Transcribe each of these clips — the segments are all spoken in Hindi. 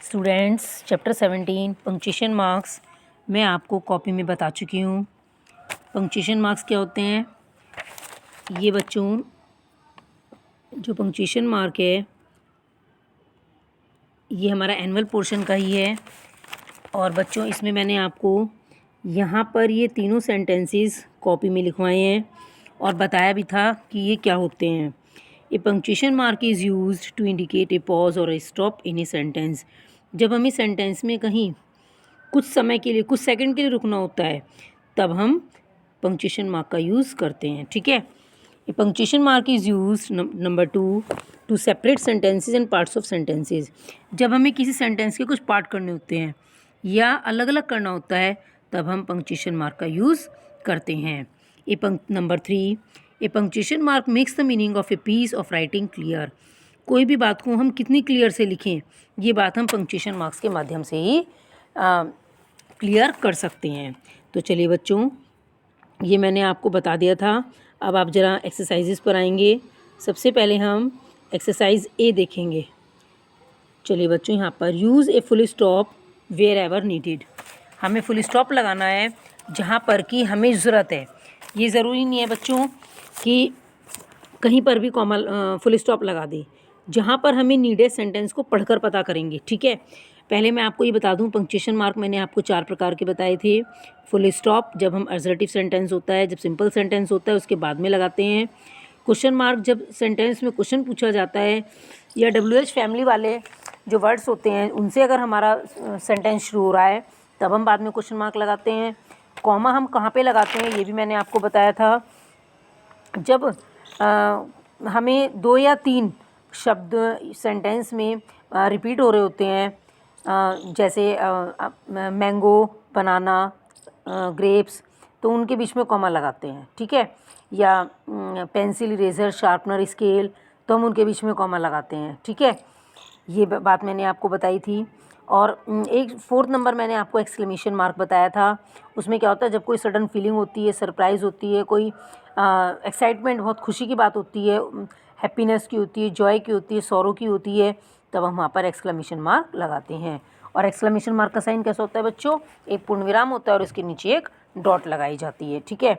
स्टूडेंट्स चैप्टर 17 पंक्चुएशन मार्क्स मैं आपको कॉपी में बता चुकी हूँ। पंक्चुएशन मार्क्स क्या होते हैं? ये बच्चों जो पंक्चुएशन मार्क है ये हमारा एनुअल पोर्शन का ही है। और बच्चों इसमें मैंने आपको यहाँ पर ये तीनों सेंटेंसेस कॉपी में लिखवाए हैं और बताया भी था कि ये क्या होते हैं। A punctuation mark is used to indicate a pause और a stop in a sentence. जब हमें सेंटेंस में कहीं कुछ समय के लिए, कुछ सेकंड के लिए रुकना होता है, तब हम पंक्चुएशन मार्क का यूज़ करते हैं। ठीक है। A punctuation mark is used number 2 to separate sentences and parts of sentences. जब हमें किसी सेंटेंस के कुछ पार्ट करने होते हैं या अलग अलग करना होता है, तब हम पंक्चुएशन मार्क का यूज़ करते हैं। Number 3 a punctuation mark makes the meaning of a piece of writing clear. कोई भी बात को हम कितनी क्लियर से लिखें, ये बात हम पंक्चुएशन मार्क्स के माध्यम से ही क्लियर कर सकते हैं। तो चलिए बच्चों, ये मैंने आपको बता दिया था। अब आप ज़रा एक्सरसाइजेस पर आएंगे। सबसे पहले हम एक्सरसाइज ए देखेंगे। चलिए बच्चों, यहाँ पर use a full stop wherever needed. हमें फुल स्टॉप लगाना है जहाँ पर कि हमें ज़रूरत है। ये ज़रूरी नहीं है बच्चों कि कहीं पर भी कॉमा फुल स्टॉप लगा दें। जहाँ पर हमें नीडेड सेंटेंस को पढ़कर पता करेंगे। ठीक है। पहले मैं आपको ये बता दूं, पंक्चुएशन मार्क मैंने आपको 4 प्रकार के बताए थे। फुल स्टॉप जब हम असर्टिव सेंटेंस होता है, जब सिंपल सेंटेंस होता है उसके बाद में लगाते हैं। क्वेश्चन मार्क जब सेंटेंस में क्वेश्चन पूछा जाता है या WH फैमिली वाले जो वर्ड्स होते हैं उनसे अगर हमारा सेंटेंस शुरू हो रहा है, तब हम बाद में क्वेश्चन मार्क लगाते हैं। कॉमा हम कहाँ पे लगाते हैं ये भी मैंने आपको बताया था। जब हमें 2 या 3 शब्द सेंटेंस में रिपीट हो रहे होते हैं, जैसे मैंगो, बनाना, ग्रेप्स, तो उनके बीच में कॉमा लगाते हैं। ठीक है। या पेंसिल, इरेजर, शार्पनर, स्केल, तो हम उनके बीच में कॉमा लगाते हैं। ठीक है। ये बात मैंने आपको बताई थी। और एक 4th नंबर मैंने आपको एक्सक्लेमेशन मार्क बताया था। उसमें क्या होता है, जब कोई सडन फीलिंग होती है, सरप्राइज़ होती है, कोई एक्साइटमेंट, बहुत खुशी की बात होती है, हैप्पीनेस की होती है, जॉय की होती है, सॉरो की होती है, तब हम वहाँ पर एक्सक्लेमेशन मार्क लगाते हैं। और एक्सक्लेमेशन मार्क का साइन कैसा होता है बच्चों? एक पूर्ण विराम होता है और इसके नीचे एक डॉट लगाई जाती है। ठीक है।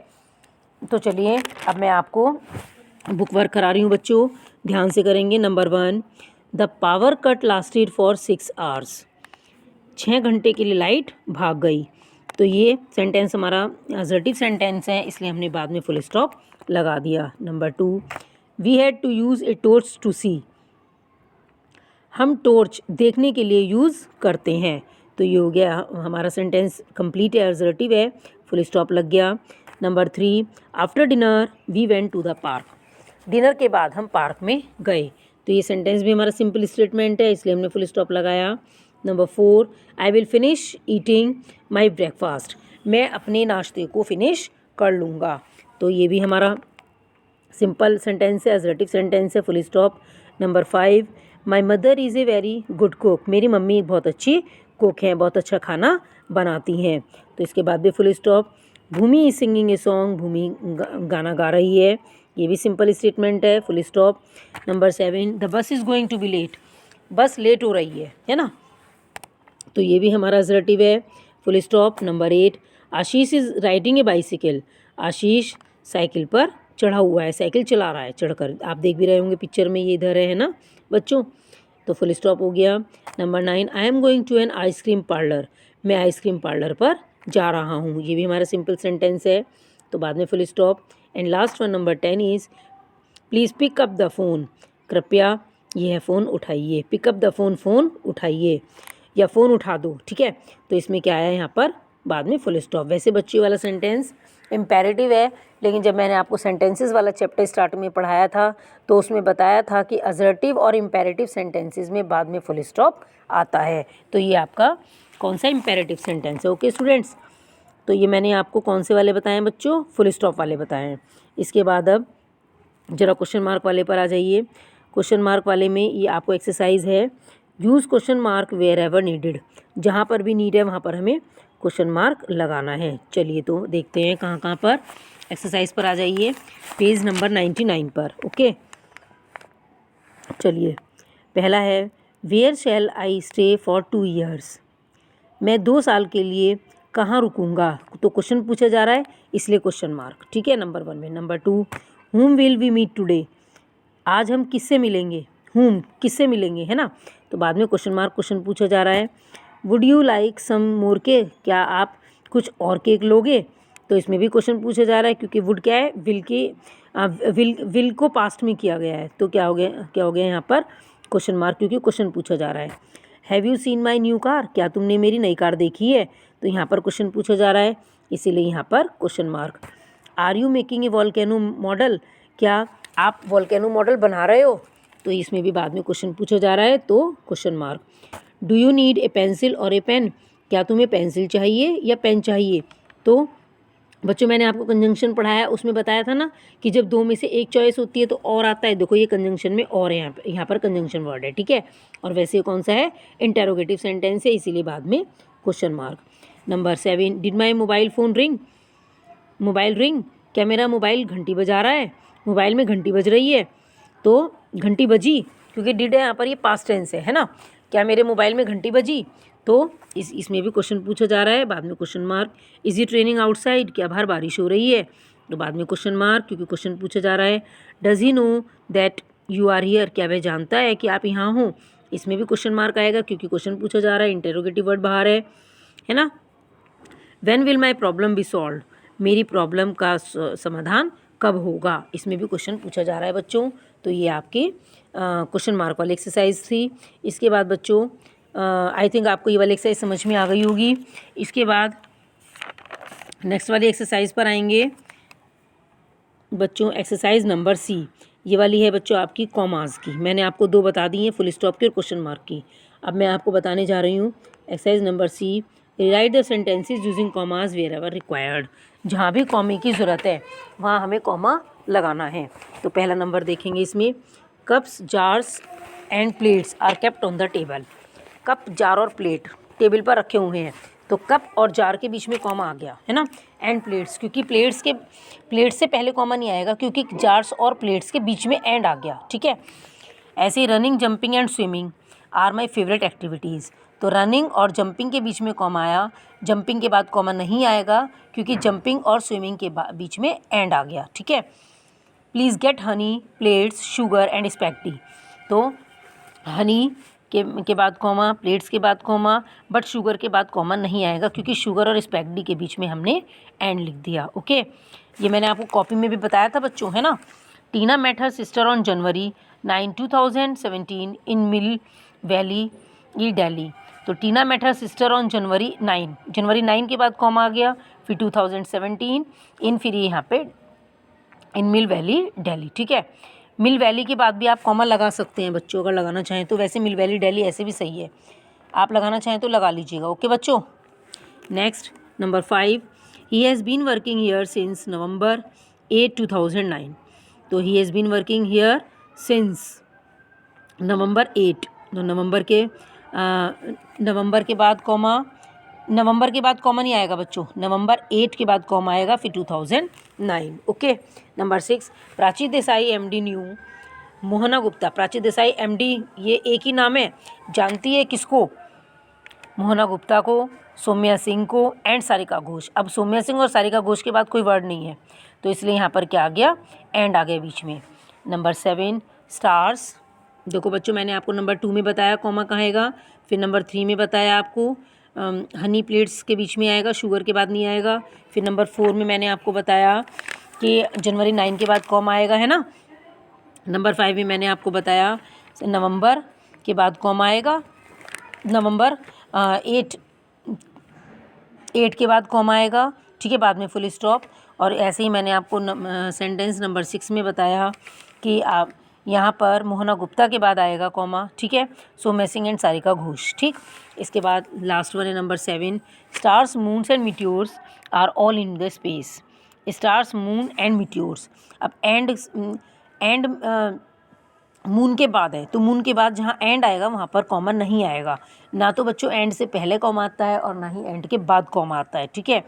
तो चलिए अब मैं आपको बुक वर्क करा रही हूँ बच्चों, ध्यान से करेंगे। Number 1, the power cut lasted for 6 hours. 6 घंटे के लिए लाइट भाग गई। तो ये सेंटेंस हमारा असर्टिव सेंटेंस है, इसलिए हमने बाद में फुल स्टॉप लगा दिया। Number 2, we had to use a torch to see. हम टॉर्च देखने के लिए यूज़ करते हैं। तो ये हो गया हमारा सेंटेंस कंप्लीट है, असर्टिव है, फुल स्टॉप लग गया। Number 3, after dinner we went to the park. Dinner के बाद हम पार्क में गए। तो ये सेंटेंस भी हमारा सिंपल स्टेटमेंट है, इसलिए हमने फुल स्टॉप लगाया। Number 4, I will finish eating my breakfast. मैं अपने नाश्ते को फिनिश कर लूँगा। तो ये भी हमारा सिंपल सेंटेंस है, असर्टिव सेंटेंस है, full stop. Number 5, my mother is a very good cook. मेरी मम्मी एक बहुत अच्छी कुक हैं, बहुत अच्छा खाना बनाती हैं। तो इसके बाद भी full stop. Bhumi is singing a song. Bhumi गाना गा रही है, ये भी सिंपल स्टेटमेंट है, full stop. Number 7, the bus is going to be late. Bus late हो रही है ना। तो ये भी हमारा असर्टिव है, full stop. Number 8, Ashish is riding A bicycle. Ashish cycle पर चढ़ा हुआ है, साइकिल चला रहा है चढ़कर। आप देख भी रहे होंगे पिक्चर में, ये इधर है ना बच्चों। तो फुल स्टॉप हो गया। Number 9, I am going to an ice cream parlour. मैं आइसक्रीम पार्लर पर जा रहा हूँ। ये भी हमारा सिंपल सेंटेंस है, तो बाद में full stop. And last one number 10 is please pick up the phone. कृपया यह फ़ोन उठाइए। पिकअप द फ़ोन, फ़ोन उठाइए या फ़ोन उठा दो। ठीक है। तो इसमें क्या आया यहाँ पर बाद में फुल स्टॉप। वैसे बच्चे वाला सेंटेंस इम्पेरेटिव है, लेकिन जब मैंने आपको सेंटेंसेस वाला चैप्टर स्टार्ट में पढ़ाया था तो उसमें बताया था कि असर्टिव और इम्पेरेटिव सेंटेंसेस में बाद में फुल स्टॉप आता है। तो ये आपका कौन सा इम्पेरेटिव सेंटेंस है? ओके स्टूडेंट्स, तो ये मैंने आपको कौन से वाले बताए हैं बच्चों? फुल स्टॉप वाले बताए हैं। इसके बाद अब ज़रा क्वेश्चन मार्क वाले पर आ जाइए। क्वेश्चन मार्क वाले में ये आपको एक्सरसाइज है, use question mark wherever needed. जहाँ पर भी नीड है वहाँ पर हमें क्वेश्चन मार्क लगाना है। चलिए तो देखते हैं कहाँ कहाँ पर। एक्सरसाइज पर आ जाइए, पेज नंबर 99 पर। ओके, चलिए पहला है where shall I stay for 2 years, मैं 2 साल के लिए कहाँ रुकूंगा, तो क्वेश्चन पूछा जा रहा है इसलिए क्वेश्चन मार्क, ठीक है, नंबर 1 में। Number 2, whom will we meet today, आज हम किससे मिलेंगे, whom किससे मिलेंगे, है ना, तो बाद में क्वेश्चन मार्क क्वेश्चन पूछा जा रहा है। Would you like some more cake, क्या आप कुछ और केक लोगे, तो इसमें भी क्वेश्चन पूछा जा रहा है क्योंकि वुड क्या है, विल की विल को पास्ट में किया गया है, तो क्या हो गया यहाँ पर क्वेश्चन मार्क, क्योंकि क्वेश्चन पूछा जा रहा है। Have you seen my new car, क्या तुमने मेरी नई कार देखी है, तो यहाँ पर क्वेश्चन पूछा जा रहा है इसीलिए यहाँ पर question mark. Are you making a volcano model, क्या आप वॉल्केनो मॉडल बना रहे हो, तो इसमें भी बाद में क्वेश्चन पूछा जा रहा है तो question mark. Do you need a pencil और ए पेन, क्या तुम्हें पेंसिल चाहिए या पेन चाहिए, तो बच्चों मैंने आपको कंजंक्शन पढ़ाया, उसमें बताया था ना कि जब 2 में से एक चॉइस होती है तो और आता है, देखो ये कंजंक्शन में और है, यहाँ पर कंजंक्शन वर्ड है, ठीक है, और वैसे कौन सा है, इंटेरोगेटिव सेंटेंस है, इसीलिए बाद में question mark. Number 7, did my mobile phone ring, mobile ring, क्या मेरा मोबाइल घंटी बजा रहा है, मोबाइल में घंटी बज रही है, तो घंटी बजी, क्योंकि डिड है यहाँ पर, ये पास्ट टेंस है ना, क्या मेरे मोबाइल में घंटी बजी, तो इसमें भी क्वेश्चन पूछा जा रहा है, बाद में question mark. Is it raining outside, क्या बाहर बारिश हो रही है, तो बाद में क्वेश्चन मार्क, क्योंकि क्वेश्चन पूछा जा रहा है। Does he know that you are here, क्या वह जानता है कि आप यहाँ हो, इसमें भी क्वेश्चन मार्क आएगा क्योंकि क्वेश्चन पूछा जा रहा है, इंटेरोगेटिव वर्ड बाहर है ना। When will my problem be solve, मेरी प्रॉब्लम का समाधान कब होगा, इसमें भी क्वेश्चन पूछा जा रहा है बच्चों, तो ये आपके क्वेश्चन मार्क वाली एक्सरसाइज थी। इसके बाद बच्चों आई थिंक आपको ये वाली एक्सरसाइज समझ में आ गई होगी। इसके बाद नेक्स्ट वाली एक्सरसाइज पर आएंगे बच्चों, एक्सरसाइज नंबर सी, ये वाली है बच्चों आपकी कॉमास की, मैंने आपको 2 बता दी हैं, फुल स्टॉप की और क्वेश्चन मार्क की। अब मैं आपको बताने जा रही हूँ exercise number C, write the sentences using commas wherever required, जहाँ भी कॉमे की ज़रूरत है वहाँ हमें कॉमा लगाना है। तो पहला नंबर देखेंगे इसमें, cups jars and plates are kept on the table, cup jar और प्लेट टेबल पर रखे हुए हैं, तो कप और जार के बीच में कॉमा आ गया है ना, एंड प्लेट्स, क्योंकि प्लेट्स से पहले कॉमा नहीं आएगा क्योंकि जार्स और प्लेट्स के बीच में एंड आ गया, ठीक है। ऐसे ही running jumping and swimming are my favourite activities, तो रनिंग और जंपिंग के बीच में कॉमा आया, जंपिंग के बाद कॉमा नहीं आएगा क्योंकि जंपिंग और स्विमिंग के बीच में एंड आ गया, ठीक है। Please get honey plates sugar and spaghetti, तो हनी के बाद कॉमा, प्लेट्स के बाद कॉमा, बट शुगर के बाद कॉमा नहीं आएगा क्योंकि शुगर और स्पैगेटी के बीच में हमने एंड लिख दिया, ओके। ये मैंने आपको कॉपी में भी बताया था बच्चों, है ना। Tina met her sister on January 9, 2017 in Mill Valley E Delhi, तो Tina met her sister on January 9 के बाद कॉमा आ गया, फिर 2017 इन, फिर यहाँ पे इन मिल वैली दिल्ली, ठीक है। मिल वैली के बाद भी आप कॉमा लगा सकते हैं बच्चों, अगर लगाना चाहें तो, वैसे मिल वैली दिल्ली ऐसे भी सही है, आप लगाना चाहें तो लगा लीजिएगा, ओके बच्चों। Next number 5, he has been working here since November 8, 2009, तो he has been working here since November 8, तो नवंबर के बाद कॉमा, नवंबर के बाद कॉमा नहीं आएगा बच्चों, November 8 के बाद कॉमा आएगा, फिर 2009, okay. Number 6, Prachi Desai MD new Mohana Gupta, Prachi Desai MD ये एक ही नाम है, जानती है किसको, मोहना गुप्ता को, सौम्या सिंह को एंड सारिका घोष। अब सौम्या सिंह और सारिका घोष के बाद कोई वर्ड नहीं है तो इसलिए यहाँ पर क्या आ गया, एंड आ गया बीच में। नंबर 7, स्टार्स, देखो बच्चों मैंने आपको नंबर 2 में बताया कॉमा कहाँ आएगा, फिर नंबर 3 में बताया आपको हनी प्लेट्स के बीच में आएगा, शुगर के बाद नहीं आएगा, फिर नंबर 4 में मैंने आपको बताया कि जनवरी 9 के बाद कॉमा आएगा, है ना। नंबर 5 में मैंने आपको बताया नवंबर के बाद कॉमा आएगा, नवंबर 8 के बाद कॉमा आएगा, ठीक है, बाद में फुल स्टॉप। और ऐसे ही मैंने आपको सेंटेंस नंबर 6 में बताया कि आप यहाँ पर मोहना गुप्ता के बाद आएगा कॉमा, ठीक है, सौम्या सिंह एंड सारिका घोष, ठीक। इसके बाद लास्ट वन है number 7, stars moons and meteors are all in the space, stars moon and meteors, अब एंड मून के बाद है, तो मून के बाद जहाँ एंड आएगा वहाँ पर कॉमा नहीं आएगा, ना तो बच्चों एंड से पहले कॉमा आता है और ना ही एंड के बाद कॉमा आता है, ठीक है।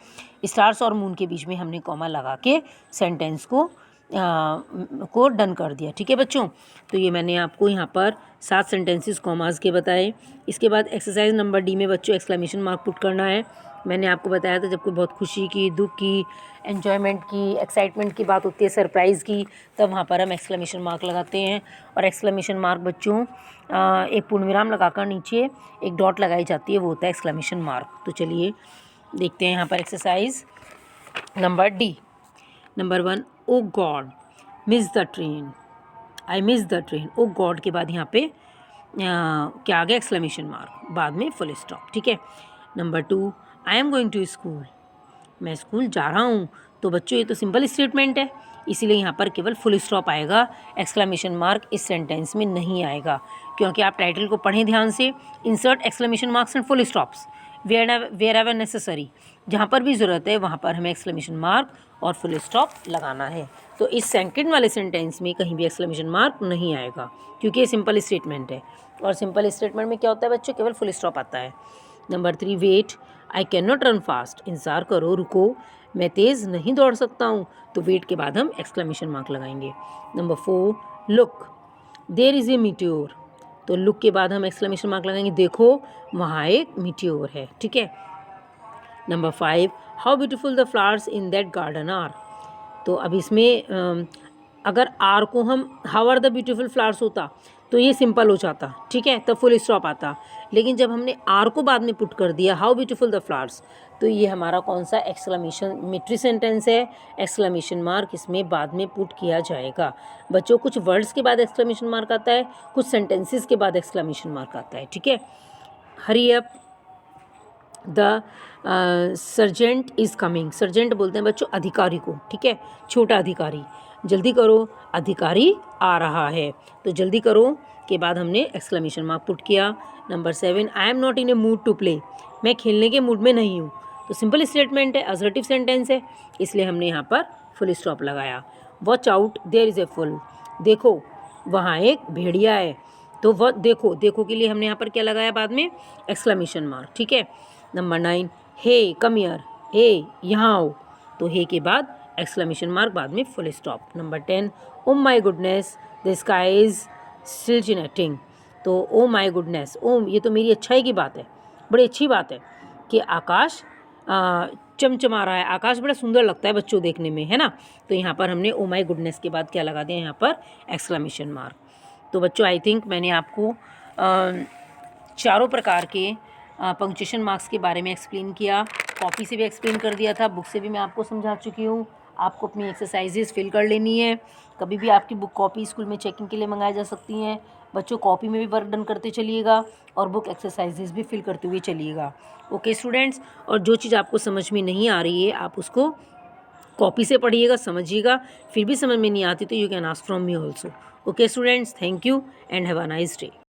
स्टार्स और मून के बीच में हमने कॉमा लगा के सेंटेंस को को डन कर दिया। ठीक है बच्चों, तो ये मैंने आपको यहाँ पर 7 सेंटेंसेस कॉमास के बताए। इसके बाद एक्सरसाइज नंबर डी में बच्चों एक्सक्लेमेशन मार्क पुट करना है। मैंने आपको बताया था जब कोई बहुत खुशी की, दुख की, एन्जॉयमेंट की, एक्साइटमेंट की बात होती है, सरप्राइज़ की, तब वहाँ पर हम एक्सक्लेमेशन मार्क लगाते हैं। और एक्सक्लेमेशन मार्क बच्चों एक पूर्णविराम लगाकर नीचे एक डॉट लगाई जाती है, वो होता है एक्सक्लेमेशन मार्क। तो चलिए देखते हैं यहाँ पर exercise number D. Number 1, oh god miss the train, I miss the train. Oh god के बाद यहाँ पे क्या आ गया, एक्सक्लेमेशन मार्क, बाद में फुल स्टॉप। ठीक है। Number 2, I am going to school, मैं स्कूल जा रहा हूँ। तो बच्चों ये तो सिंपल स्टेटमेंट है, इसीलिए यहाँ पर केवल फुल स्टॉप आएगा, एक्सक्लेमेशन मार्क इस सेंटेंस में नहीं आएगा, क्योंकि आप टाइटल को पढ़ें ध्यान से। Insert exclamation marks and full stops wherever necessary, जहाँ पर भी ज़रूरत है वहाँ पर हमें एक्सक्लेमेशन मार्क और फुल स्टॉप लगाना है। तो इस सेकंड वाले सेंटेंस में कहीं भी एक्सक्लेमेशन मार्क नहीं आएगा, क्योंकि ये सिंपल स्टेटमेंट है, और सिंपल स्टेटमेंट में क्या होता है बच्चों, केवल फुल स्टॉप आता है। Number 3, wait, I can not run fast, इंतज़ार करो, रुको, मैं तेज़ नहीं दौड़ सकता हूँ। तो वेट के बाद हम एक्सक्लेमेशन मार्क लगाएंगे। Number 4, look, there is a meteor, तो लुक के बाद हम एक्सक्लेमेशन मार्क लगाएंगे, देखो वहाँ एक मीटियोर है। ठीक है। Number 5, how beautiful the flowers in that garden are, तो अब इसमें अगर आर को हम how are the beautiful flowers होता तो ये सिंपल हो जाता, ठीक है, तब फुल स्टॉप आता। लेकिन जब हमने आर को बाद में पुट कर दिया, हाउ ब्यूटीफुल द फ्लावर्स, तो ये हमारा कौन सा एक्सक्लेमेशन मिट्री सेंटेंस है, एक्सक्लेमेशन मार्क इसमें बाद में पुट किया जाएगा। बच्चों कुछ वर्ड्स के बाद एक्सक्लेमेशन मार्क आता है, कुछ सेंटेंसेस के बाद एक्सक्लेमेशन मार्क आता है। ठीक है। Hurry up, the sergeant is coming, sergeant बोलते हैं बच्चों अधिकारी को, ठीक है, छोटा अधिकारी, जल्दी करो अधिकारी आ रहा है। तो जल्दी करो के बाद हमने एक्सक्लेमेशन मार्क पुट किया। Number 7, I am not in a mood to play, मैं खेलने के मूड में नहीं हूँ। तो सिंपल स्टेटमेंट है, असर्टिव सेंटेंस है, इसलिए हमने यहाँ पर फुल स्टॉप लगाया। Watch out, there is a full, देखो वहाँ एक भेड़िया है। तो वह देखो, देखो के लिए हमने यहाँ पर क्या लगाया, बाद में एक्सक्लेमेशन मार्क। ठीक है। नंबर 9, हे कम हियर, हे यहाँ आओ, तो हे के बाद एक्सक्लेमेशन मार्क, बाद में full stop. Number 10, oh my goodness the sky is still generating, तो ओ माई गुडनेस, ओ ये तो मेरी अच्छाई की बात है, बड़ी अच्छी बात है कि आकाश चमचमा रहा है, आकाश बड़ा सुंदर लगता है बच्चों देखने में, है ना। तो यहाँ पर हमने ओ माई गुडनेस के बाद क्या लगा दिया, यहाँ पर एक्सक्लेमेशन मार्क। तो बच्चों आई थिंक मैंने आपको चारों प्रकार के पंक्चुएशन मार्क्स के बारे में एक्सप्लेन किया, कॉपी से भी एक्सप्लेन कर दिया था, बुक से भी मैं आपको समझा चुकी हूँ। आपको अपनी एक्सरसाइजेस फिल कर लेनी है, कभी भी आपकी बुक कॉपी स्कूल में चेकिंग के लिए मंगाई जा सकती हैं। बच्चों कॉपी में भी वर्क डन करते चलिएगा और बुक एक्सरसाइजेस भी फिल करते हुए चलिएगा। ओके स्टूडेंट्स, और जो चीज़ आपको समझ में नहीं आ रही है आप उसको कॉपी से पढ़िएगा, समझिएगा, फिर भी समझ में नहीं आती तो you can ask from me also. Okay students, thank you and have a nice day.